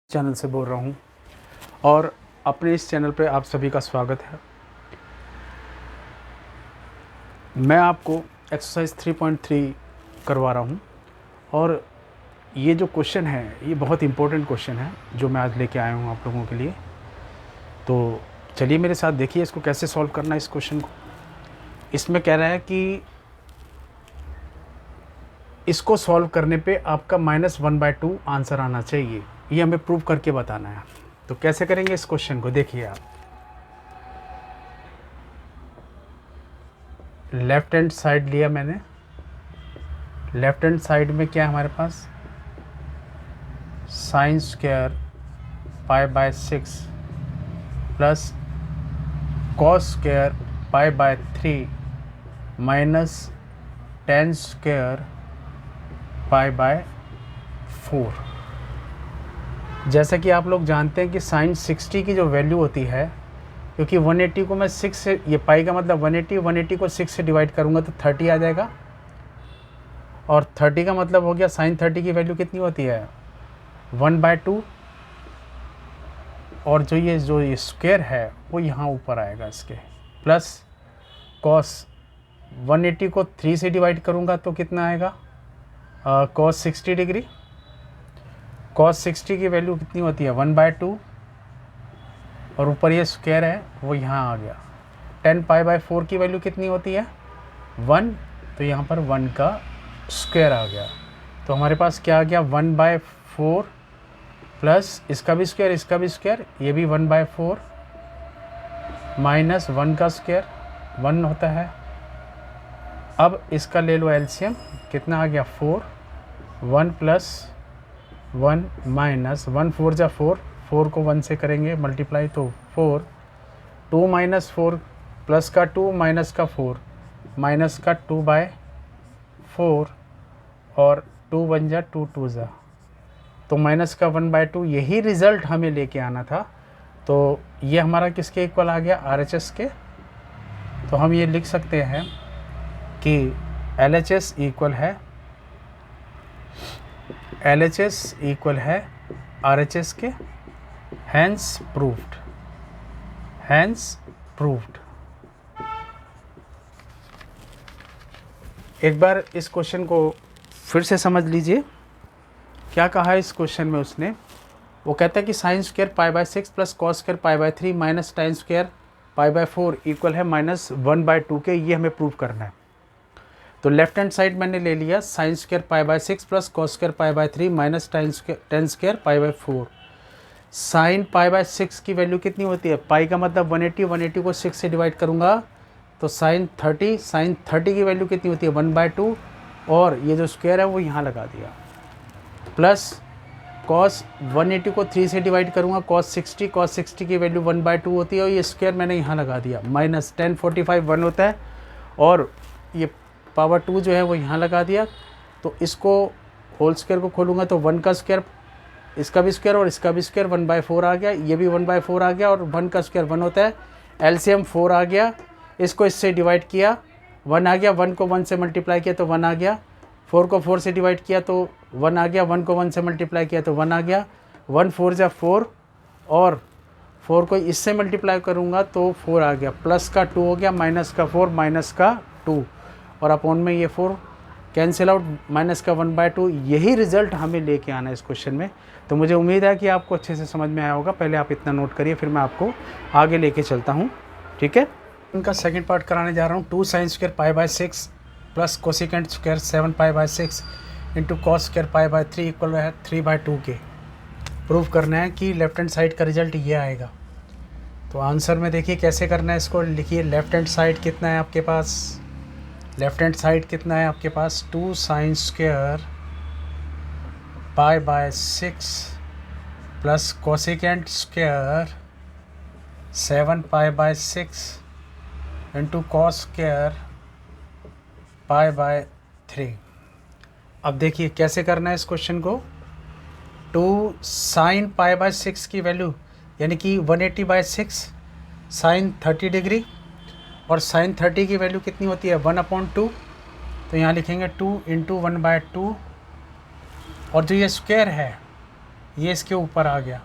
Channel से बोल रहा हूँ और अपने इस चैनल पे आप सभी का स्वागत है। मैं आपको एक्सरसाइज 3.3 करवा रहा हूँ और ये जो क्वेश्चन है ये बहुत इम्पोर्टेंट क्वेश्चन है जो मैं आज लेके आया हूँ आप लोगों के लिए। तो चलिए मेरे साथ देखिए इसको कैसे सॉल्व करना है इस क्वेश्चन को। इसमें कह रहा है कि इसको सॉल्व करने पे आपका -1/2 आंसर आना चाहिए, ये हमें प्रूव करके बताना है। तो कैसे करेंगे इस क्वेश्चन को, देखिए आप लेफ्ट हैंड साइड लिया मैंने। लेफ्ट हैंड साइड में क्या है हमारे पास, sin square π/6 plus cos square π/3 minus tan square π/4। जैसा कि आप लोग जानते हैं कि sin 60 की जो वैल्यू होती है, क्योंकि 180 को मैं 6 से, ये पाई का मतलब 180 को 6 से डिवाइड करूँगा तो 30 आ जाएगा, और 30 का मतलब हो गया sin 30 की वैल्यू कितनी होती है 1/2, और जो ये स्क्वायर है वो यहाँ ऊपर आएगा इसके, प्लस cos 180 को 3 से डिवाइड करूँगा तो कितना आएगा cos 60 डिग्री। cos 60 की वैल्यू कितनी होती है 1/2, और ऊपर ये स्क्वायर है वो यहाँ आ गया। tan π/4 की वैल्यू कितनी होती है 1, तो यहाँ पर 1 का स्क्वायर आ गया। तो हमारे पास क्या आ गया 1/4 प्लस इसका भी स्क्वायर, इसका भी स्क्वायर, ये भी 1/4 माइनस 1 का स्क्वायर 1 होता है। अब इसका ले लो एलसीएम, कितना आ गया 4, 1 प्लस 1 माइनस 1 4 जा 4, 4 को 1 से करेंगे मल्टीप्लाई तो 4, 2 माइनस 4 प्लस का 2 माइनस का 4 माइनस का 2/4, और 2 1 जा 2 2 जा, तो माइनस का 1/2। यही रिज़ल्ट हमें लेके आना था। तो ये हमारा किसके इक्वल आ गया RHS के। तो हम ये लिख सकते हैं कि LHS इक्वल है RHS के, हैंस प्रूव्ड। एक बार इस क्वेश्चन को फिर से समझ लीजिए, क्या कहा है इस क्वेश्चन में उसने। वो कहता है कि sin square π/6 plus cos square π/3 minus tan square π/4 equal है -1/2 के, ये हमें प्रूव करना है। तो लेफ्ट हैंड साइड मैंने ले लिया sin square π/6 plus cos square π/3 minus tan square π/4। sin π/6 की वैल्यू कितनी होती है, पाई का मतलब 180, 180 को 6 से डिवाइड करूँगा तो sin 30 की वैल्यू कितनी होती है 1/2, और ये जो स्क्वायर है वो यहाँ लगा दिया, प्लस cos 180 को 3 से डिवाइड करूँगा cos 60 की वैल्यू 1/2 होती है, और ये स्क्वायर मैंने यहाँ लगा दिया, माइनस tan 45 1 होता है, और ये पावर 2 जो है वो यहाँ लगा दिया। तो इसको होल स्क्वायर को खोलूँगा तो 1 का स्क्वायर, इसका भी स्क्वायर और इसका भी स्क्वायर 1/4 आ गया, ये भी 1/4 आ गया, और 1 का स्क्वायर 1 होता है, एलसीएम 4 आ गया। इसको इससे डिवाइड किया 1 आ गया, 1 को 1 से मल्टीप्लाई किया तो 1 आ गया, 4 को 4 से डिवाइड किया तो 1 आ गया, 1 को 1 से मल्टीप्लाई किया तो 1 आ गया, 1 4 जा 4, और 4 को इससे मल्टीप्लाई करूँगा तो 4 आ गया, प्लस का 2 हो गया, माइनस का 4 माइनस का 2, और अपॉन में ये 4 कैंसिल आउट, माइनस का 1/2। यही रिजल्ट हमें लेके आना है इस क्वेश्चन में। तो मुझे उम्मीद है कि आपको अच्छे से समझ में आया होगा। पहले आप इतना नोट करिए, फिर मैं आपको आगे लेके चलता हूँ, ठीक है। उनका सेकंड पार्ट कराने जा रहा हूँ। 2 sin square π/6 plus cosecant square 7 π/6 into cos square π/3 equal है 3/2 के। प्रूव करना है कि लेफ्ट हैंड साइड का रिजल्ट ये आएगा। तो आंसर में देखिए कैसे करना है इसको, लिखिए लेफ्ट हैंड साइड कितना है आपके पास, 2 sin square π/6 plus cosecant square 7 π/6 into cos square π/3। अब देखिए कैसे करना है इस क्वेश्चन को। 2 sin π/6 की वैल्यू यानी कि 180/6 sin 30 डिग्री, और sin 30 की वैल्यू कितनी होती है 1/2, तो यहाँ लिखेंगे 2 × 1/2, और जो ये स्क्वायर है ये इसके ऊपर आ गया,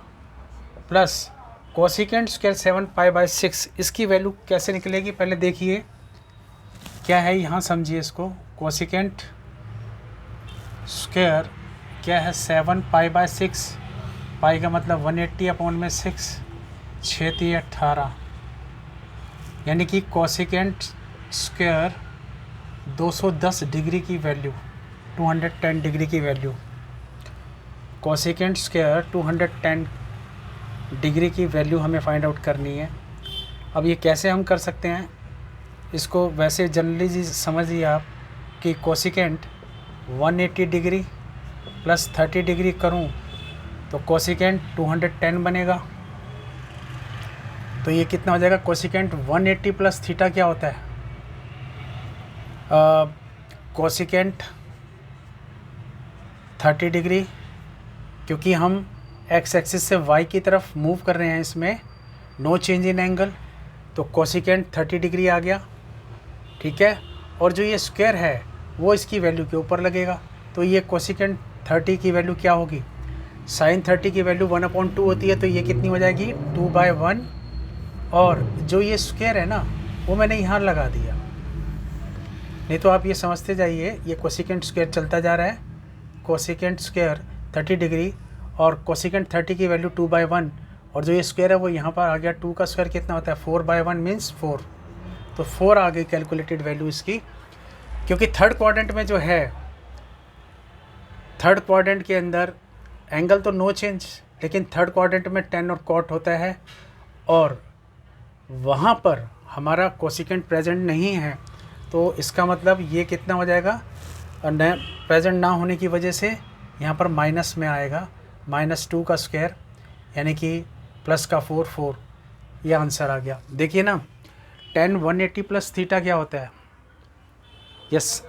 प्लस कोसिकेंट स्क्वायर 7π/6, इसकी वैल्यू कैसे निकलेगी पहले देखिए क्या है यहाँ, समझिए इसको। कोसिकेंट स्क्वायर क्या है 7π/6, पाई का मतलब 180/6, 6×3 = 18, यानी कि कोसिकेंट स्क्वायर 210 डिग्री की वैल्यू, 210 डिग्री की वैल्यू, कोसिकेंट स्क्वायर 210 डिग्री की वैल्यू हमें फाइंड आउट करनी है। अब ये कैसे हम कर सकते हैं इसको, वैसे जनरली जी समझिए आप कि कोसिकेंट 180 डिग्री प्लस 30 डिग्री करूं तो कोसिकेंट 210 बनेगा। तो ये कितना हो जाएगा, कोसिकेंट 180 प्लस थीटा क्या होता है, कोसिकेंट 30 डिग्री, क्योंकि हम एक्स एक्सिस से वाई की तरफ मूव कर रहे हैं, इसमें नो चेंज इन एंगल, तो कोसिकेंट 30 डिग्री आ गया, ठीक है। और जो ये स्क्वायर है वो इसकी वैल्यू के ऊपर लगेगा, तो ये कोसिकेंट 30 की वैल्यू क्या होगी, साइन 30 की वैल्यू 1/2 होती है, तो ये कितनी हो जाएगी 2/1, और जो ये स्क्वायर है ना वो मैंने यहाँ लगा दिया, नहीं तो आप ये समझते जाइए ये कोसिकेंट स्क्वायर चलता जा रहा है, कोसिकेंट स्क्वायर 30 डिग्री और कोसिकेंट 30 की वैल्यू 2/1, और जो ये स्क्वायर है वो यहाँ पर आ गया, 2 का स्क्वायर कितना होता है 4/1 मीन्स 4, तो 4 आ गई कैलकुलेटेड वैल्यू इसकी। क्योंकि थर्ड क्वाड्रेंट में जो है, थर्ड क्वाड्रेंट के अंदर एंगल तो नो चेंज, लेकिन थर्ड क्वाड्रेंट में tan और cot होता है, और वहाँ पर हमारा कोसिकेंट प्रेजेंट नहीं है, तो इसका मतलब ये कितना हो जाएगा, प्रेजेंट ना होने की वजह से यहाँ पर माइनस में आएगा, -2 का स्क्वायर यानी कि प्लस का 4, ये आंसर आ गया। देखिए ना, tan 180 प्लस थीटा क्या होता है, यस,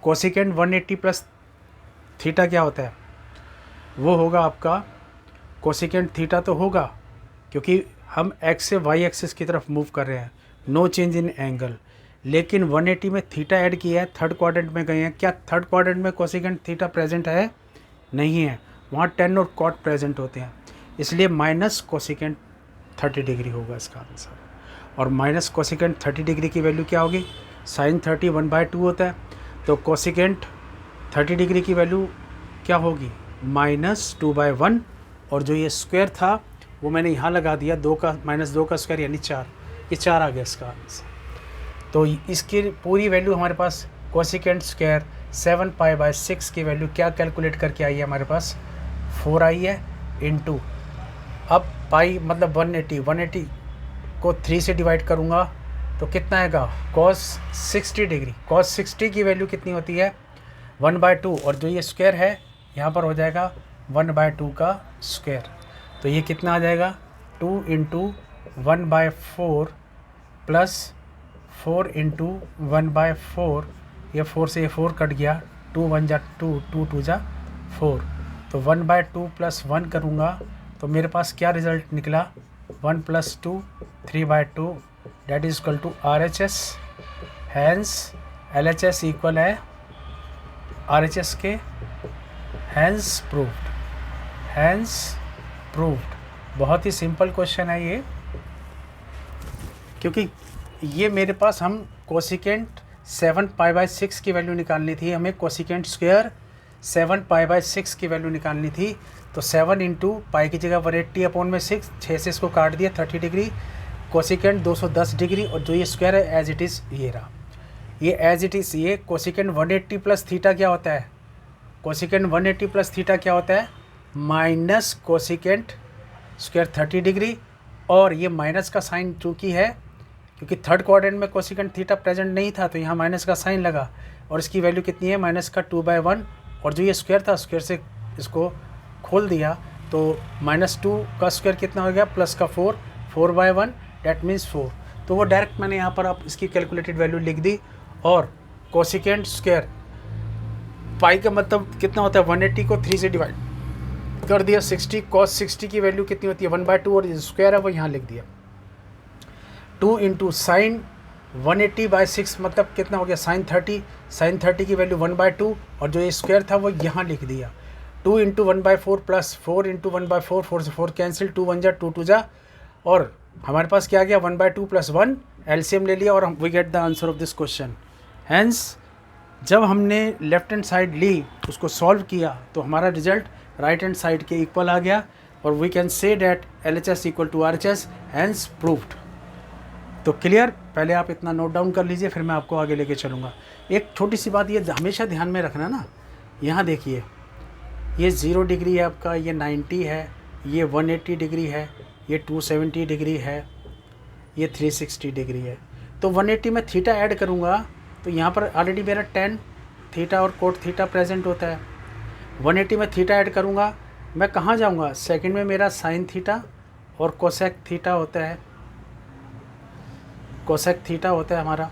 कोसिकेंट 180 प्लस थीटा क्या होता है, वो होगा आपका कोसिकेंट थीटा, तो होगा क्योंकि हम एक्स से वाई एक्सिस की तरफ मूव कर रहे हैं, नो चेंज इन एंगल, लेकिन 180 में थीटा ऐड किया है, थर्ड क्वाड्रेंट में गए हैं, क्या थर्ड क्वाड्रेंट में कोसिकेंट थीटा प्रेजेंट है, नहीं है, वहाँ tan और cot प्रेजेंट होते हैं, इसलिए माइनस कोसिकेंट 30 डिग्री होगा इसका आंसर। और माइनस कोसिकेंट 30 डिग्री की वैल्यू क्या होगी, साइन 30 1/2 होता है, तो कोसिकेंट 30 डिग्री की वैल्यू क्या होगी -2/1, और जो ये स्क्वायर था वो मैंने यहाँ लगा दिया, -2 का स्क्वायर यानी 4, ये 4 आ गया इसका आंसर। तो इसकी पूरी वैल्यू हमारे पास कोसिकेंट स्क्वायर 7π/6 की वैल्यू क्या कैलकुलेट करके आई है हमारे पास, 4 आई है, इनटू अब पाई मतलब 180 को 3 से डिवाइड करूँगा तो कितना आएगा, cos 60 डिग्री, cos 60 की वैल्यू कितनी होती है 1/2, और जो ये स्क्वायर है यहाँ पर हो जाएगा 1/2 का स्क्वायर, तो ये कितना आ जाएगा 2 × 1/4 प्लस 4 × 1/4, ये 4 से ये 4 कट गया, 2 1 जा 2, 2 2 जा 4, तो 1/2 प्लस 1 करूँगा तो मेरे पास क्या रिज़ल्ट निकला, 1 + 2 3/2 that is equal to RHS, hence LHS equal है RHS के, हैंस प्रूव्ड। बहुत ही सिंपल क्वेश्चन है ये, क्योंकि ये मेरे पास हम कोसिकेंट 7π/6 की वैल्यू निकालनी थी, हमें कोसिकेंट स्क्वायर 7π/6 की वैल्यू निकालनी थी, तो 7 × पाई की जगह 180/6, 6 से इसको काट दिया 30 डिग्री, कोसिकेंट 210 डिग्री, और जो ये स्क्वायर है एज इट इज़ ये रहा, ये एज इट इज़, ये कोसिकेंट 180 प्लस थीटा क्या होता है, कोसिकेंट 180 प्लस थीटा क्या होता है, माइनस कोसिकेंट स्क्वायर 30 डिग्री, और ये माइनस का साइन चूँकि है क्योंकि थर्ड क्वाड्रेंट में कोसिकेंट थीटा प्रेजेंट नहीं था, तो यहाँ माइनस का साइन लगा, और इसकी वैल्यू कितनी है -2/1, और जो ये स्क्वायर था स्क्वायर से इसको खोल दिया, तो -2 का स्क्वायर कितना हो गया, प्लस का 4/1 डेट मीन्स 4, तो वो डायरेक्ट मैंने यहाँ पर आप इसकी कैलकुलेटेड वैल्यू लिख दी, और कोसिकेंट स्क्वायर पाई का मतलब कितना होता है 180 को 3 से डिवाइड कर दिया 60, cos 60 की वैल्यू कितनी होती है 1/2, और स्क्वायर है वो यहाँ लिख दिया, 2 × साइन 180/6 मतलब कितना हो गया साइन 30 की वैल्यू 1/2, और जो ये स्क्वायर था वो यहाँ लिख दिया, 2 इंटू 1/4 प्लस 4 इंटू 1/4, 4 से 4 कैंसिल, 2 1 जा 2 2 जा, और हमारे पास क्या आ गया 1/2 प्लस 1, एलसीएम ले लिया और हम we get the answer of this question. Hence जब हमने लेफ्ट हैंड साइड ली, उसको सॉल्व किया, तो हमारा रिजल्ट राइट हैंड साइड के इक्वल आ गया, और we can say that LHS equal to RHS, hence proved. तो क्लियर, पहले आप इतना नोट डाउन कर लीजिए, फिर मैं आपको आगे लेके चलूँगा। एक छोटी सी बात ये हमेशा ध्यान में रखना ना, यहाँ देखिए ये 0 डिग्री है आपका, ये 90 है, ये 180 डिग्री है, ये 270 डिग्री है, ये 360 डिग्री है। तो 180 में थीटा ऐड करूँगा तो यहाँ पर ऑलरेडी मेरा tan थीटा और कोट थीटा प्रेजेंट होता है। 180 में थीटा ऐड करूँगा, मैं कहाँ जाऊँगा, सेकंड में मेरा साइन थीटा और कोसेक थीटा होता है, कोसेक थीटा होता है हमारा।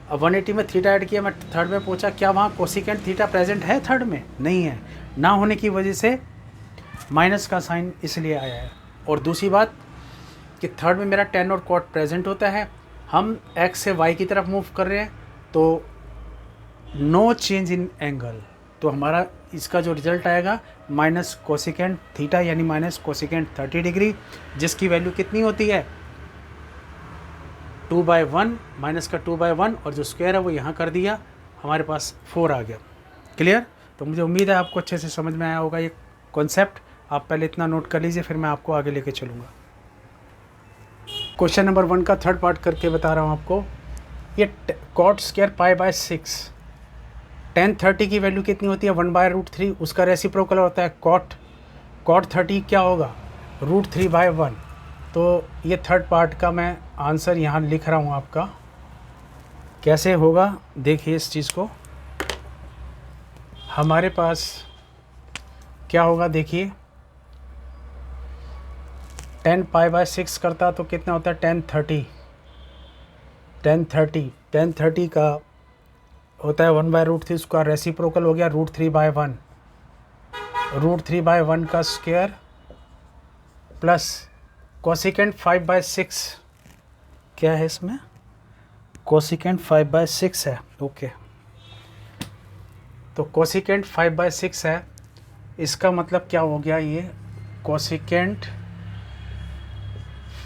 अब 180 में थीटा ऐड किया, मैं थर्ड में पूछा क्या वहाँ कोसिकेंट थीटा प्रेजेंट है, थर्ड में नहीं है, ना होने की वजह से माइनस का साइन इसलिए आया है। और दूसरी बात कि थर्ड में मेरा tan और कोट प्रेजेंट होता है, हम x से y की तरफ मूव कर रहे हैं, तो नो चेंज इन एंगल, तो हमारा इसका जो रिजल्ट आएगा माइनस कोसिकेंट थीटा यानी माइनस कोसिकेंट 30 डिग्री, जिसकी वैल्यू कितनी होती है 2/1, माइनस का 2/1, और जो स्क्वायर है वो यहाँ कर दिया, हमारे पास 4 आ गया। क्लियर, तो मुझे उम्मीद है आपको अच्छे से समझ में आया होगा ये कॉन्सेप्ट। आप पहले इतना नोट कर लीजिए, फिर मैं आपको आगे लेके चलूँगा। क्वेश्चन नंबर 1 का थर्ड पार्ट करके बता रहा हूँ आपको। ये कॉट स्क्वायर π/6, tan 30 की वैल्यू कितनी होती है 1/√3, उसका रेसिप्रोकल होता है कॉट 30 क्या होगा √3/1। तो ये थर्ड पार्ट का मैं आंसर यहाँ लिख रहा हूँ आपका, कैसे होगा देखिए इस चीज़ को। हमारे पास क्या होगा देखिए, tan π/6 करता तो कितना होता है tan 30 का होता है 1/√3, उसका रेसिप्रोकल हो गया √3/1, √3/1 का स्क्वायर प्लस कोसिकेंट 5/6, क्या है इसमें कोसिकेंट 5/6 है, ओके। तो कोसिकेंट 5/6 है, इसका मतलब क्या हो गया, ये कोसिकेंट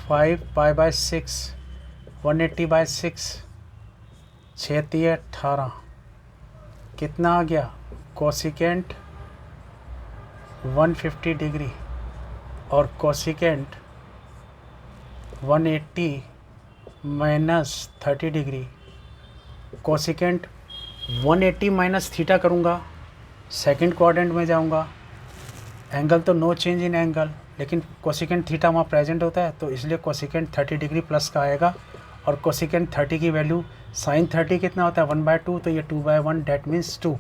5π/6 180/6 6 18 कितना आ गया कोसिकेंट 150 डिग्री और cosecant 180 minus 30 degree. Cosecant 180 minus theta करूँगा, सेकंड क्वाड्रेंट में जाऊँगा, एंगल तो नो चेंज इन एंगल, लेकिन कोसिकेंट थीटा वहाँ प्रेजेंट होता है, तो इसलिए कोसिकेंट 30 डिग्री प्लस का आएगा। और कोसिकेंट 30 की वैल्यू साइन 30 कितना होता है 1/2, तो ये 2/1 डेट मीन्स 2।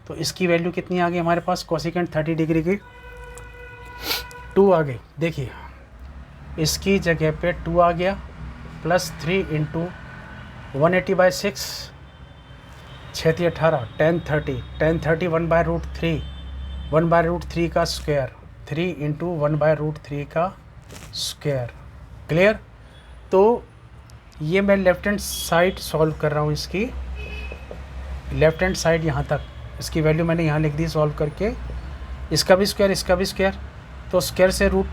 तो इसकी वैल्यू कितनी आ गई हमारे पास कोसिकेंट 30 डिग्री की 2 आ गई। देखिए इसकी जगह पे 2 आ गया, प्लस 3 इंटू 180/6 6 18 tan 30 1/√3, 1/√3 का स्क्वायर 3 इंटू 1/√3 का स्क्वायर। क्लियर, तो ये मैं लेफ्ट हैंड साइड सॉल्व कर रहा हूँ, इसकी लेफ्ट हैंड साइड यहाँ तक, इसकी वैल्यू मैंने यहाँ लिख दी सॉल्व करके, इसका भी स्क्वायर इसका भी स्क्वायर, तो स्क्वायर से रूट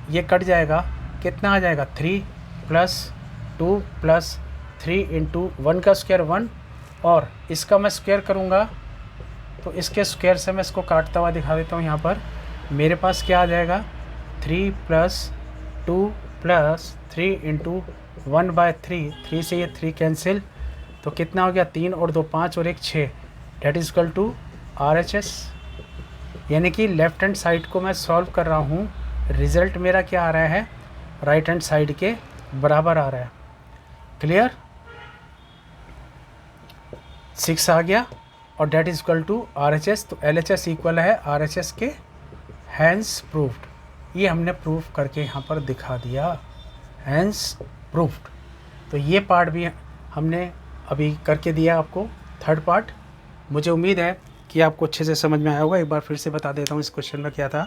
ये कट जाएगा, कितना आ जाएगा 3 प्लस 2 प्लस 3 इंटू 1 का स्क्वायर 1, और इसका मैं स्क्वायर करूँगा तो इसके स्क्वायर से मैं इसको काटता हुआ दिखा देता हूँ। यहाँ पर मेरे पास क्या आ जाएगा 3 प्लस 2 प्लस 3 इंटू 1/3, 3 से ये 3 कैंसिल, तो कितना हो गया 3 और 2 5 और 1 6, that is equal to RHS। यानी कि लेफ्ट हैंड साइड को मैं सॉल्व कर रहा हूँ, रिज़ल्ट मेरा क्या आ रहा है राइट हैंड साइड के बराबर आ रहा है। क्लियर, 6 आ गया और that is equal to RHS, तो LHS इक्वल है RHS के, हैंस प्रूव्ड। ये हमने प्रूव करके यहाँ पर दिखा दिया, हैंस प्रूव्ड। तो ये पार्ट भी हमने अभी करके दिया आपको, थर्ड पार्ट। मुझे उम्मीद है कि आपको अच्छे से समझ में आया होगा। एक बार फिर से बता देता हूँ इस क्वेश्चन में क्या था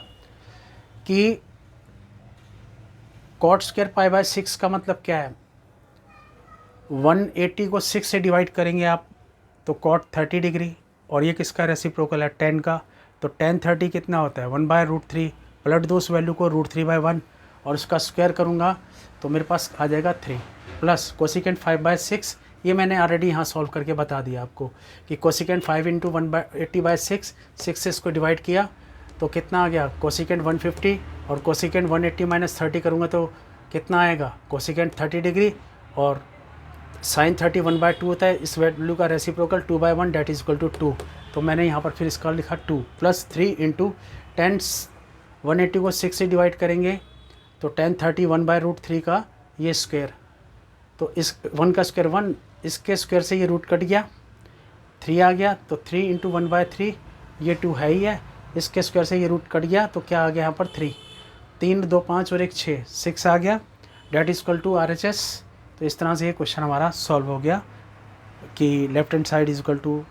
कि कॉट स्क्वायर π/6 का मतलब क्या है, 180 को 6 से डिवाइड करेंगे आप तो कॉट 30 डिग्री, और ये किसका रेसिप्रोकल है 10 का, तो tan 30 कितना होता है 1/√3, पलट दो उस वैल्यू को √3/1 और उसका स्क्वायर करूँगा तो मेरे पास आ जाएगा 3 प्लस कोसिकेंट 5/6, ये मैंने ऑलरेडी यहाँ सॉल्व करके बता दिया आपको कि कोसिकेंट 5 × 1/80/6, 6 से इसको डिवाइड किया तो कितना आ गया कोसिकेंट 150 और कोसिकेंट 180 - 30 करूँगा तो कितना आएगा कोसिकेंट 30 डिग्री और साइन 30 1/2 होता है, इस वैल्यू का reciprocal 2/1 that is equal to 2। तो मैंने यहाँ पर फिर इसका लिखा 2 प्लस 3 × 10 180 को 6 से डिवाइड करेंगे तो tan 30 1/√3 का ये स्क्वायर, तो इस 1 का स्क्वायर 1, इसके स्क्वायर से ये रूट कट गया 3 आ गया तो 3 × 1/3 ये 2 है ही है, इसके स्क्वायर से ये रूट कट गया तो क्या आ गया यहाँ पर 3, 3 2 5 और 1 6 आ गया that is equal to RHS। तो इस तरह से ये क्वेश्चन हमारा सॉल्व हो गया कि left hand side is equal to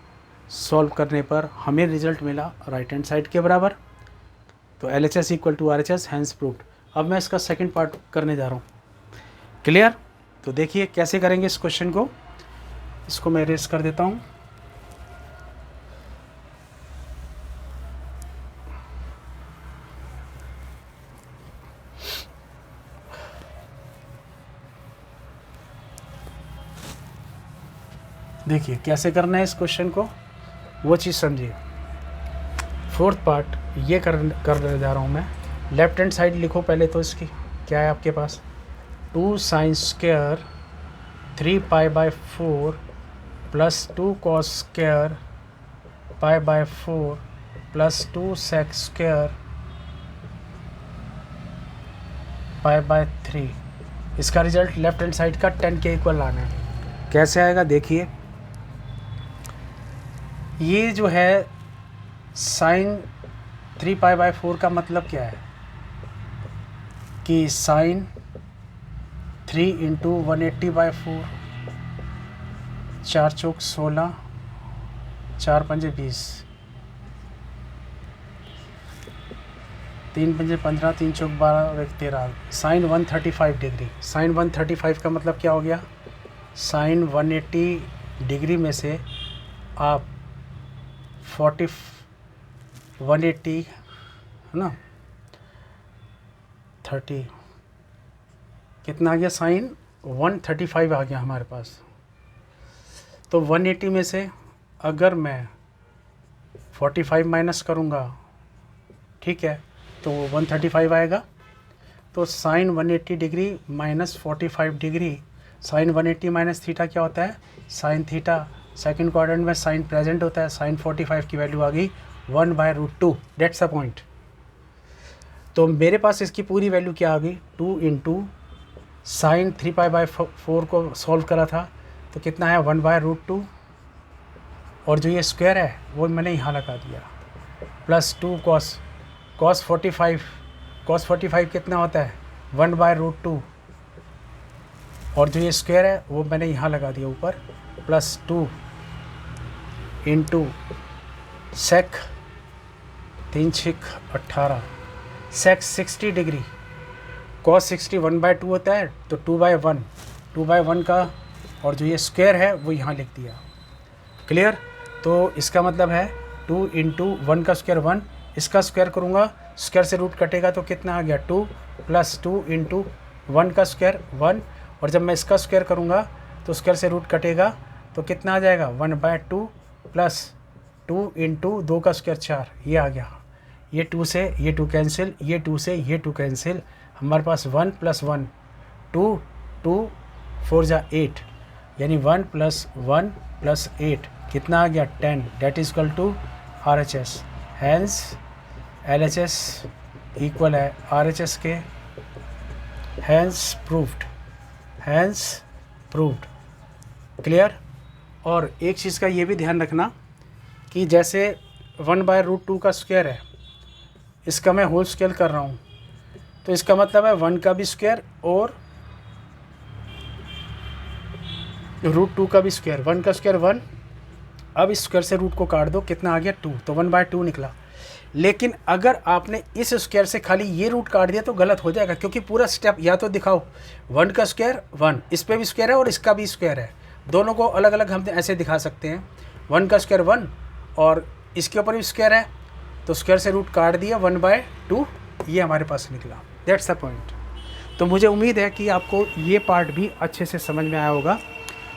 solve करने पर हमें रिजल्ट मिला राइट हैंड साइड के बराबर। तो LHS equal to RHS hence proved. अब मैं इसका सेकंड पार्ट करने जा रहा हूँ, क्लियर। तो देखिए कैसे करेंगे इस क्वेश्चन को, इसको मैं रेस कर देता हूँ। देखिए कैसे करना है इस क्वेश्चन को, वो चीज़ समझिए। फोर्थ पार्ट ये करने जा रहा हूँ मैं। लेफ्ट हैंड साइड लिखो पहले तो इसकी क्या है आपके पास 2 sin square 3π/4 plus 2 cos square π/4 plus 2 sec square π/3। इसका रिजल्ट लेफ्ट हैंड साइड का 10 के इक्वल लाना है। कैसे आएगा देखिए, ये जो है साइन 3π/4 का मतलब क्या है कि साइन 3 × 180/4, 4 चौक 16, 4 पंजे 20, 3 पंजे 15, 3 चौक 12 और 1 13, साइन 135 डिग्री। साइन 135 का मतलब क्या हो गया, साइन 180 डिग्री में से आप 180 है ना 30 कितना आ गया, साइन 135 आ गया हमारे पास। तो 180 में से अगर मैं 45 माइनस करूँगा, ठीक है, तो 135 आएगा। तो sine 180 degree minus 45 degree, sine 180 minus theta क्या होता है, साइन थीटा। सेकंड क्वाड्रेंट में साइन प्रेजेंट होता है, साइन 45 की वैल्यू आ गई 1/√2, दैट्स द पॉइंट। तो मेरे पास इसकी पूरी वैल्यू क्या आ गई 2 × साइन 3π/4 को सॉल्व करा था तो कितना है 1/√2 और जो ये स्क्वायर है वो मैंने यहाँ लगा दिया प्लस 2 cos 45 कितना होता है 1/√2 और जो ये स्क्वायर है वो मैंने यहाँ लगा दिया ऊपर प्लस 2 × सेक 3 6 18 सेक 60 डिग्री, cos 60 1/2 होता है तो 2/1 का और जो ये स्क्वायर है वो यहाँ लिख दिया, क्लियर। तो इसका मतलब है 2 × 1 का स्क्वायर 1, इसका स्क्वायर करूँगा स्क्वायर से रूट कटेगा तो कितना आ गया 2 प्लस 2 × 1 का स्क्वायर 1 और जब मैं इसका स्क्वायर करूँगा तो स्क्वायर से रूट कटेगा तो कितना आ जाएगा 1/2 प्लस 2 × 2 का स्क्वायर 4, ये आ गया। ये 2 से ये 2 कैंसिल, ये 2 से ये 2 कैंसिल, हमारे पास 1 + 1 2 2 4 जा 8 यानी 1 + 1 + 8 कितना आ गया 10, that is equal to RHS। Hence LHS equal है RHS के, हैंस प्रूव्ड, क्लियर। और एक चीज़ का ये भी ध्यान रखना कि जैसे 1/√2 का स्क्वायर है, इसका मैं होल स्क्वायर कर रहा हूँ तो इसका मतलब है 1 का भी स्क्वायर और √2 का भी स्क्वायर। 1 का स्क्वायर 1, अब इस स्क्वायर से रूट को काट दो कितना आ गया 2, तो 1/2 निकला। लेकिन अगर आपने इस स्क्वायर से खाली ये रूट काट दिया तो गलत हो जाएगा, क्योंकि पूरा स्टेप या तो दिखाओ 1 का स्क्वायर 1, इस पे भी स्क्वायर है और इसका भी स्क्वायर है, दोनों को अलग अलग हम ऐसे दिखा सकते हैं। 1 का स्क्वायर 1 और इसके ऊपर भी स्क्वायर है तो स्क्वायर से रूट काट दिया 1/2, ये हमारे पास निकला। That's the point. तो मुझे उम्मीद है कि आपको ये पार्ट भी अच्छे से समझ में आया होगा,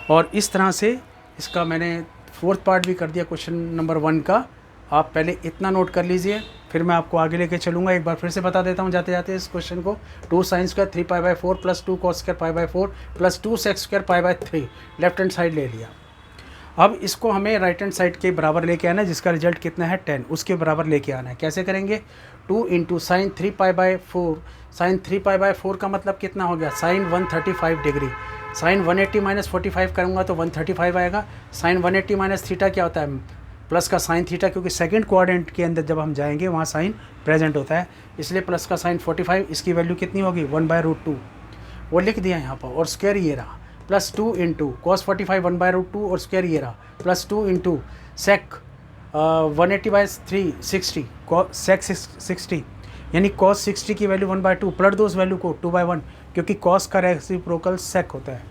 और इस तरह से इसका मैंने फोर्थ पार्ट भी कर दिया क्वेश्चन नंबर 1 का। आप पहले इतना नोट कर लीजिए, फिर मैं आपको आगे लेके चलूँगा। एक बार फिर से बता देता हूँ जाते जाते इस क्वेश्चन को। 2 sin square 3π/4 plus 2 cos square π/4 plus 2 sec square π/3 left hand side ले लिया। अब इसको हमें राइट हैंड साइड के बराबर लेके आना है, जिसका रिजल्ट कितना है 10, उसके बराबर लेके आना है। कैसे करेंगे? 2 × sin 3π/4, sin 3π/4 का मतलब कितना हो गया? sin 135 degree. sin 180 - 45 करूँगा तो 135 आएगा। sin 180 - थीटा क्या होता है? प्लस का साइन थीटा, क्योंकि सेकंड क्वाड्रेंट के अंदर जब हम जाएंगे वहाँ साइन प्रेजेंट होता है, इसलिए प्लस का साइन 45। इसकी वैल्यू कितनी होगी? 1/√2, वो लिख दिया यहाँ पर। और स्क्वायर ये रहा, प्लस 2 × cos 45 1/√2, और स्क्वायर ये रहा प्लस 2 × sec 180/3 60 sec 60, यानी cos 60 की वैल्यू 1/2। पलट दो उस वैल्यू को 2/1, क्योंकि cos का रेसिप्रोकल sec होता है।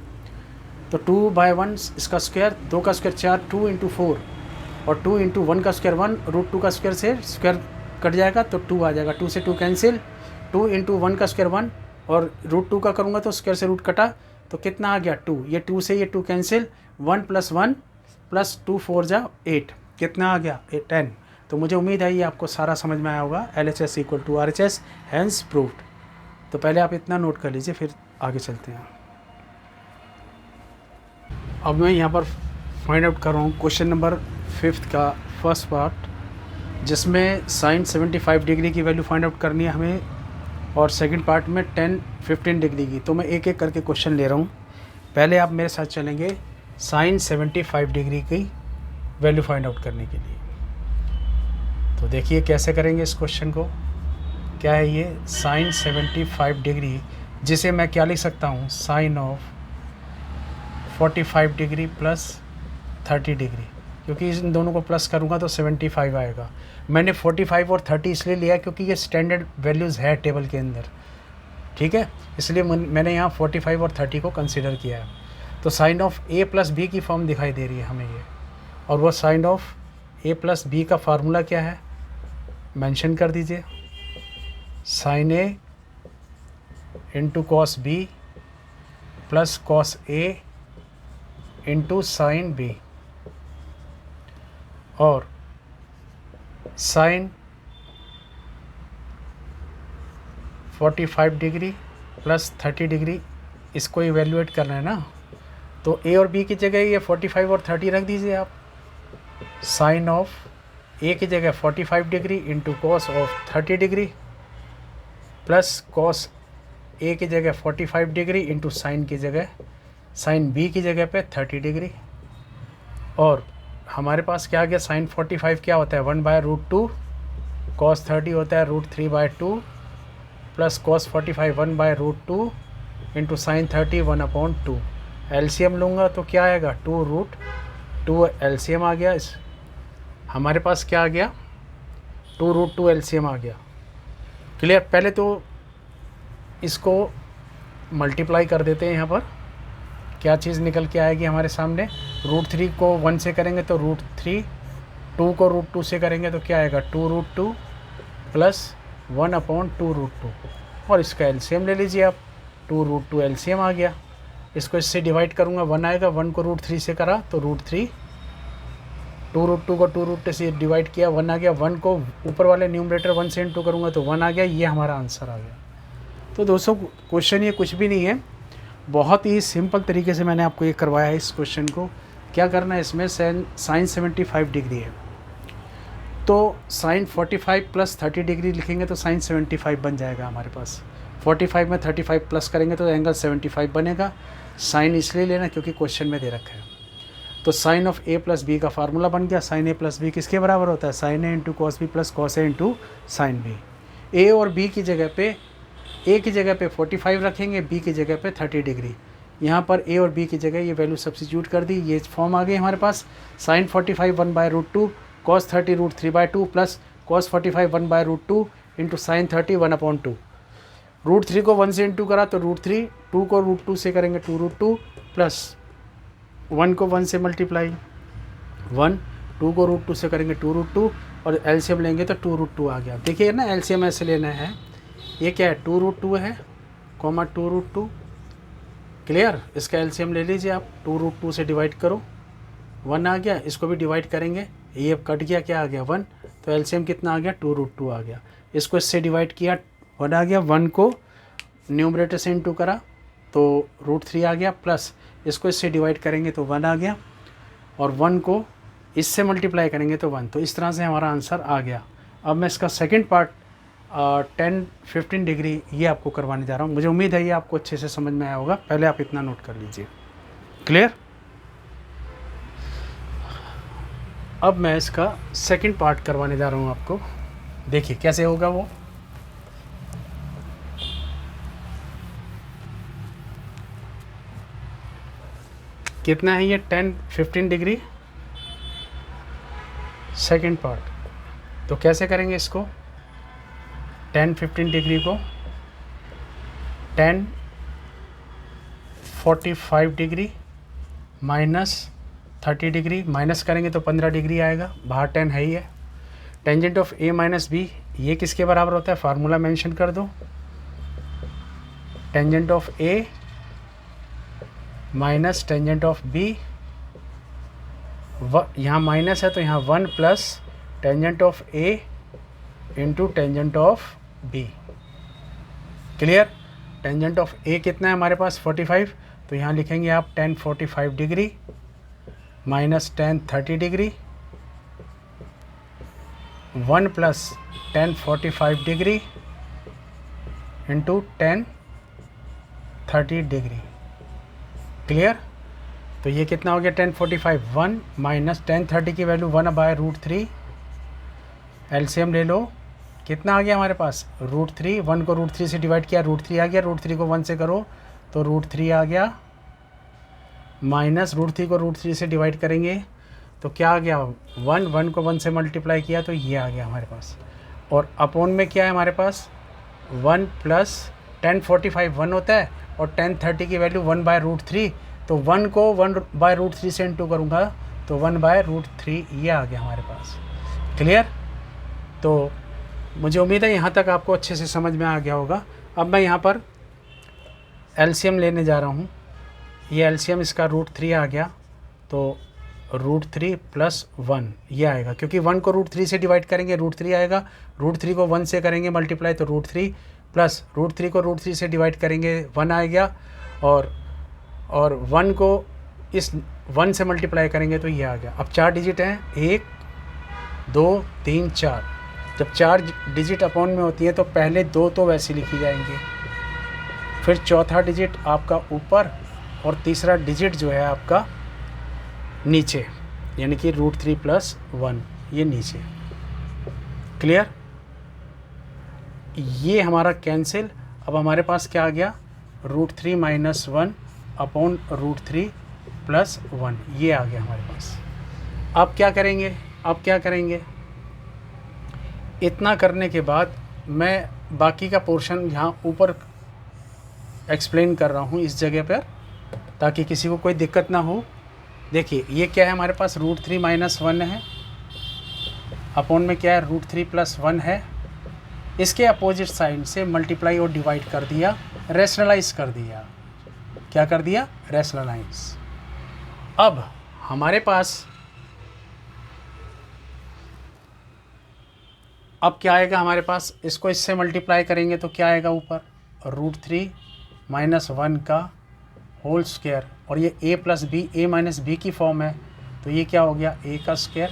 तो 2/1 इसका स्क्वायर, 2 का स्क्वायर 4, 2 × 4, और 2 × 1 का स्क्वायर 1, √2 का स्क्वायर से स्क्वायर कट जाएगा तो 2 आ जाएगा। 2 से 2 कैंसिल, 2 × 1 का स्क्वायर 1, और √2 का करूँगा तो स्क्वायर से रूट कटा तो कितना आ गया 2। ये 2 से ये 2 कैंसिल, 1 + 1 + 2 4 जा 8, कितना आ गया 10। तो मुझे उम्मीद है ये आपको सारा समझ में आया होगा। LHS = RHS, hence proved. तो पहले आप इतना नोट कर लीजिए, फिर आगे चलते हैं। अब मैं यहाँ पर फाइंड आउट कर रहा हूँ क्वेश्चन नंबर 5 का फर्स्ट पार्ट, जिसमें साइन 75 डिग्री की वैल्यू फाइंड आउट करनी है हमें, और सेकंड पार्ट में 10 15 डिग्री की। तो मैं एक एक करके क्वेश्चन ले रहा हूँ। पहले आप मेरे साथ चलेंगे साइन 75 डिग्री की वैल्यू फाइंड आउट करने के लिए। तो देखिए कैसे करेंगे इस क्वेश्चन को। क्या है ये? साइन 75 डिग्री, जिसे मैं क्या लिख सकता हूँ? Sine of 45 degree plus 30 degree, क्योंकि इन दोनों को प्लस करूँगा तो 75 आएगा। मैंने 45 और 30 इसलिए लिया क्योंकि ये स्टैंडर्ड वैल्यूज़ है टेबल के अंदर, ठीक है, इसलिए मैंने यहाँ 45 और 30 को कंसीडर किया है। तो साइन ऑफ a + b की फॉर्म दिखाई दे रही है हमें ये, और वो साइन ऑफ a + b का फार्मूला क्या है मेंशन कर दीजिए। Sine a × cos b plus cos a × sine b, और साइन 45 डिग्री प्लस 30 डिग्री, इसको इवेल्युएट करना है ना। तो a और b की जगह ये 45 और 30 रख दीजिए आप। साइन ऑफ a की जगह 45 degree × cos of 30 degree, plus cos a की जगह 45 डिग्री × साइन की जगह, साइन b की जगह पे 30 डिग्री। और हमारे पास क्या आ गया? साइन 45 क्या होता है? 1/√2, cos 30 होता है √3/2, प्लस cos 45 1/√2 × साइन 30 1/2। एलसीएम लूँगा तो क्या आएगा? 2√2 एलसीएम आ गया। इस हमारे पास क्या आ गया? 2√2 एलसीएम आ गया। क्लियर? पहले तो इसको मल्टीप्लाई कर देते हैं। यहाँ पर क्या चीज़ निकल के आएगी हमारे सामने? √3 को 1 से करेंगे तो √3, 2 को √2 से करेंगे तो क्या आएगा? 2√2 प्लस 1/2√2, और इसका एलसीएम ले लीजिए आप। 2√2 एलसीएम आ गया। इसको इससे डिवाइड करूँगा 1 आएगा, 1 को √3 से करा तो √3, 2√2 को 2√2 से डिवाइड किया 1 आ गया, 1 को ऊपर वाले न्यूमरेटर 1 से इंटू करूँगा तो 1 आ गया। ये हमारा आंसर आ गया। तो दोस्तों क्वेश्चन ये कुछ भी नहीं है, बहुत ही सिंपल तरीके से मैंने आपको ये करवाया है। इस क्वेश्चन को क्या करना है, इसमें साइन 75 डिग्री है तो साइन 45 प्लस 30 डिग्री लिखेंगे तो साइन 75 बन जाएगा हमारे पास। 45 में 35 प्लस करेंगे तो एंगल 75 बनेगा। साइन इसलिए लेना क्योंकि क्वेश्चन में दे रखा है। तो साइन ऑफ a + b का फार्मूला बन गया। साइन a + b किसके बराबर होता है? Sine a × cos b plus cos a × sine b। a और b की जगह पे, a की जगह पे 45 रखेंगे, b की जगह पे 30 डिग्री। यहाँ पर a और b की जगह ये वैल्यू सब्स्टिट्यूट कर दी, ये फॉर्म आ गई हमारे पास। साइन 45 1/√2, cos 30 √3/2 प्लस cos 45 1/√2 × साइन 30 1/2। √3 को 1 से इंटू करा तो √3, 2 को √2 से करेंगे 2√2 प्लस 1 को 1 से मल्टीप्लाई 1, 2 को √2 से करेंगे 2√2 और एलसीएम लेंगे तो 2√2 आ गया। देखिए ना एलसीएम ऐसे लेना है, ये क्या है 2√2 है कॉमा 2√2, क्लियर। इसका एलसीएम ले लीजिए आप, 2√2 से डिवाइड करो 1 आ गया, इसको भी डिवाइड करेंगे, ये अब कट गया, क्या आ गया 1, तो एलसीएम कितना आ गया 2√2 आ गया। इसको इससे डिवाइड किया 1 आ गया, 1 को न्यूमरेटर से इंटू करा तो √3 आ गया, प्लस इसको इससे डिवाइड करेंगे तो 1 आ गया, और 1 को इससे मल्टीप्लाई करेंगे तो 1। तो इस तरह से हमारा आंसर आ गया। अब मैं इसका सेकंड पार्ट 10-15 डिग्री ये आपको करवाने जा रहा हूँ। मुझे उम्मीद है ये आपको अच्छे से समझ में आया होगा। पहले आप इतना नोट कर लीजिए, क्लियर। अब मैं इसका सेकंड पार्ट करवाने जा रहा हूँ आपको, देखिए कैसे होगा वो। कितना है ये 10-15 डिग्री सेकंड पार्ट। तो कैसे करेंगे इसको, 10-15 डिग्री को 10-45 डिग्री माइनस 30 डिग्री, माइनस करेंगे तो 15 डिग्री आएगा, बाहर 10 है ही है। Tangent of A minus B ये किसके बराबर होता है, फार्मूला मेंशन कर दो, tangent of A minus tangent of B, यहाँ माइनस है तो यहाँ 1 plus tangent of A into tangent of B, clear. Tangent of A कितना है हमारे पास 45, तो यहाँ लिखेंगे आप 10-45 degree minus 10-30 degree, 1 plus 10-45 degree into 10-30 degree, clear. तो ये कितना हो गया 10-45, 1 माइनस 10-30 की वैल्यू 1/√3, एलसीएम ले लो, कितना आ गया हमारे पास √3, 1 को √3 से डिवाइड किया √3 आ गया, √3 को 1 से करो तो √3 आ गया, माइनस √3 को √3 से डिवाइड करेंगे तो क्या आ गया 1 को 1 से मल्टीप्लाई किया तो ये आ गया हमारे पास, और अपॉन में क्या है हमारे पास 1 प्लस 10-45 1 होता है, और 10-30 की वैल्यू 1/√3, तो 1 को 1/√3 से इंटू करूँगा तो 1/√3 ये आ गया हमारे पास, क्लियर। तो मुझे उम्मीद है यहाँ तक आपको अच्छे से समझ में आ गया होगा। अब मैं यहाँ पर एलसीएम लेने जा रहा हूँ, ये एलसीएम इसका √3 आ गया, तो √3 प्लस 1 ये आएगा, क्योंकि 1 को √3 से डिवाइड करेंगे √3 आएगा, √3 को 1 से करेंगे मल्टीप्लाई तो √3, प्लस √3 को √3 से डिवाइड करेंगे 1 आ गया, और 1 को इस 1 से मल्टीप्लाई करेंगे तो ये आ गया। अब 4 डिजिट हैं, 1 2 3 4, जब 4 डिजिट अपॉन में होती है तो पहले 2 तो वैसे लिखी जाएंगे, फिर चौथा डिजिट आपका ऊपर और तीसरा डिजिट जो है आपका नीचे, यानी कि √3 प्लस 1 ये नीचे, क्लियर। ये हमारा कैंसिल, अब हमारे पास क्या आ गया √3 माइनस 1 अपॉन √3 प्लस 1 ये आ गया हमारे पास। अब क्या करेंगे, इतना करने के बाद मैं बाकी का पोर्शन यहाँ ऊपर एक्सप्लेन कर रहा हूँ इस जगह पर, ताकि किसी को कोई दिक्कत ना हो। देखिए ये क्या है हमारे पास √3 माइनस 1 है, अपॉन में क्या है √3 प्लस 1 है, इसके अपोजिट साइड से मल्टीप्लाई और डिवाइड कर दिया, रैशनलाइज कर दिया, क्या कर दिया रैशनलाइज। अब हमारे पास अब क्या आएगा हमारे पास, इसको इससे मल्टीप्लाई करेंगे तो क्या आएगा ऊपर √3 माइनस 1 का होल स्क्वायर, और ये a plus B A minus B की फॉर्म है, तो ये क्या हो गया a का स्क्वायर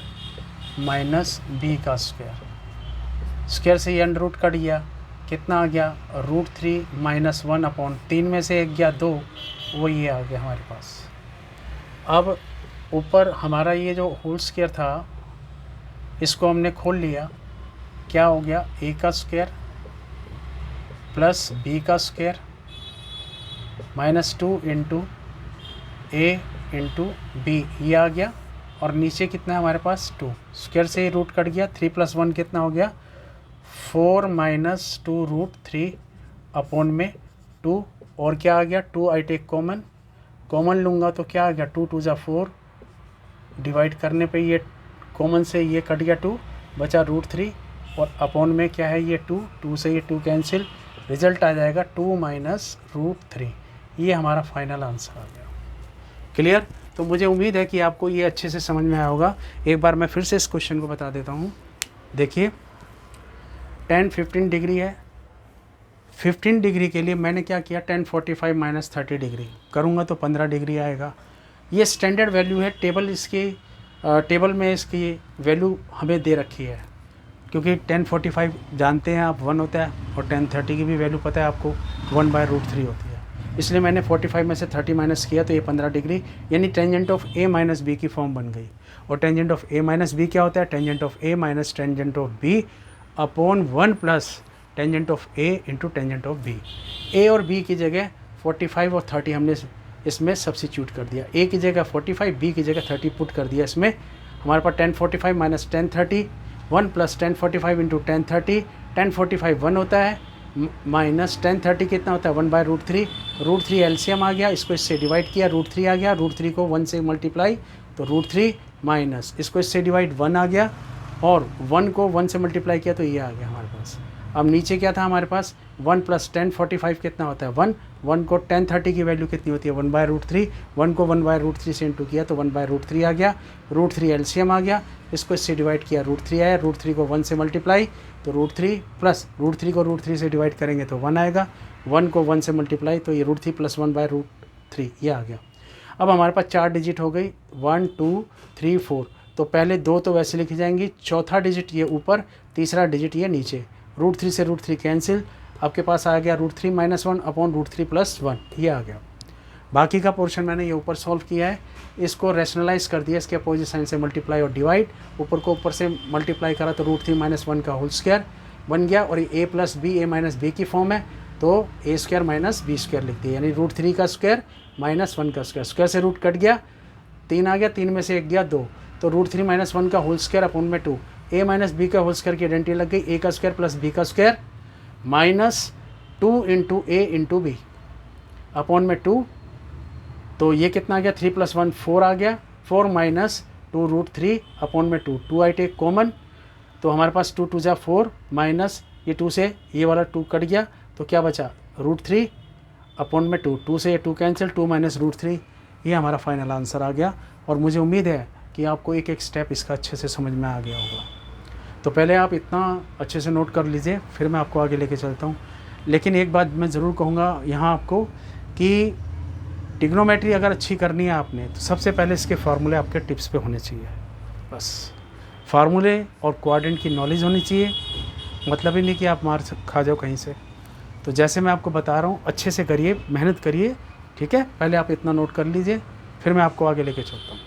माइनस b का स्क्वायर, स्क्वायर से ये अंडर रूट कट गया, कितना आ गया √3 माइनस 1 अपॉन 3 में से 1 गया 2, वो ये आ गया हमारे पास। अब ऊपर हमारा ये जो होल स्क्वायर था इसको हमने खोल लिया, क्या हो गया a का स्क्वायर प्लस b का square minus 2 into a into B ये आ गया, और नीचे कितना है हमारे पास 2, स्क्वायर से ही रूट कट गया, 3 प्लस 1 कितना हो गया 4 माइनस 2√3 अपॉन में 2, और क्या आ गया 2 आई टेक कॉमन लूँगा तो क्या आ गया 2 2 जा 4, डिवाइड करने पे ये कॉमन से ये कट गया 2, बचा √3 और अपॉन में क्या है ये 2, 2 से ये 2 कैंसिल, रिजल्ट आ जाएगा 2 माइनस √3। ये हमारा फाइनल आंसर आ गया। क्लियर? तो मुझे उम्मीद है कि आपको ये अच्छे से समझ में आया होगा। एक बार मैं फिर से इस क्वेश्चन को बता देता हूँ। देखिए tan 15 डिग्री है, 15 डिग्री के लिए मैंने क्या किया, tan 45 माइनस 30 डिग्री करूँगा तो 15 डिग्री आएगा। ये स्टैंडर्ड वैल्यू है, टेबल में इसकी वैल्यू हमें दे रखी है, क्योंकि tan 45 जानते हैं आप 1 होता है और tan 30 की भी वैल्यू पता है आपको 1/√3 होती है। इसलिए मैंने 45 में से 30 माइनस किया तो ये 15 डिग्री, यानी tangent of a minus B की फॉर्म बन गई। और tangent of a minus B क्या होता है, tangent of a minus tangent of b upon 1 plus tangent of a into tangent of b। a और b की जगह 45 और 30 हमने इसमें सब्सिट्यूट कर दिया। a की जगह 45, b की जगह 30 पुट कर दिया। इसमें हमारे पास tan 45 minus tan 30, 1 plus tan 45 into tan 30, tan 45 1 होता है, माइनस tan 30 कितना होता है 1/√3, √3 एलसीएम आ गया, इसको इससे डिवाइड किया, √3 आ गया, √3 को 1 से मल्टीप्लाई तो √3 माइनस इसको इससे डिवाइड 1 आ गया, और 1 को 1 से मल्टीप्लाई किया तो ये आ गया हमारे पास। अब नीचे क्या था हमारे पास, 1 प्लस tan 45 कितना होता है 1 को tan 30 की वैल्यू कितनी होती है 1/√3, 1 को 1/√3 से इंटू किया तो 1/√3 आ गया, √3 एलसीएम आ गया, इसको इससे डिवाइड किया, √3 आया, √3 को 1 से मल्टीप्लाई तो √3 प्लस √3 को √3 से डिवाइड करेंगे तो 1 आएगा, 1 को 1 से मल्टीप्लाई तो ये √3 प्लस 1/√3 ये आ गया। अब हमारे पास 4 डिजिट हो गई, 1 2 3 4, तो पहले 2 तो वैसे लिखी जाएंगी, चौथा डिजिट ये ऊपर, तीसरा डिजिट ये नीचे, √3 से √3 कैंसिल, आपके पास आ गया √3 माइनस 1 अपॉन √3 प्लस 1 ये आ गया। बाकी का पोर्शन मैंने ये ऊपर सॉल्व किया है, इसको रैशनलाइज कर दिया, इसके अपोजिट साइन से मल्टीप्लाई और डिवाइड, ऊपर को ऊपर से मल्टीप्लाई करा तो √3 माइनस 1 का होल स्क्वायर बन गया, और ये a plus B a minus B की फॉर्म है तो a square minus B square लिख दिया, यानी √3 का स्क्वायर माइनस 1 का स्क्वायर, स्क्वायर से रूट कट गया, 3 आ गया, 3 में से 1 गया 2, तो √3 माइनस 1 का होल स्क्वायर अपॉन में 2, a माइनस बी का होल स्क्वायर की आइडेंटिटी लग गई, a का स्क्वायर प्लस b का square minus 2 into a into B upon में 2, तो ये कितना आ गया 3 प्लस 1 4 आ गया, 4 माइनस 2√3 अपॉन में 2 आई टेक कॉमन, तो हमारे पास 2 2 जा 4 माइनस ये 2 से ये वाला 2 कट गया, तो क्या बचा √3 अपॉन में 2 से ये 2 कैंसिल, 2 माइनस √3, ये हमारा फाइनल आंसर आ गया। और मुझे उम्मीद है कि आपको एक एक स्टेप इसका अच्छे से समझ में आ गया होगा। तो पहले आप इतना अच्छे से नोट कर लीजिए, फिर मैं आपको आगे लेके चलता हूँ। लेकिन एक बात मैं ज़रूर कहूँगा यहाँ आपको कि ट्रिग्नोमेट्री अगर अच्छी करनी है आपने, तो सबसे पहले इसके फार्मूले आपके टिप्स पे होने चाहिए। बस फार्मूले और क्वाड्रेंट की नॉलेज होनी चाहिए, मतलब ही नहीं कि आप मार खा जाओ कहीं से। तो जैसे मैं आपको बता रहा हूँ अच्छे से करिए, मेहनत करिए, ठीक है। पहले आप इतना नोट कर लीजिए, फिर मैं आपको आगे लेके चलता हूँ।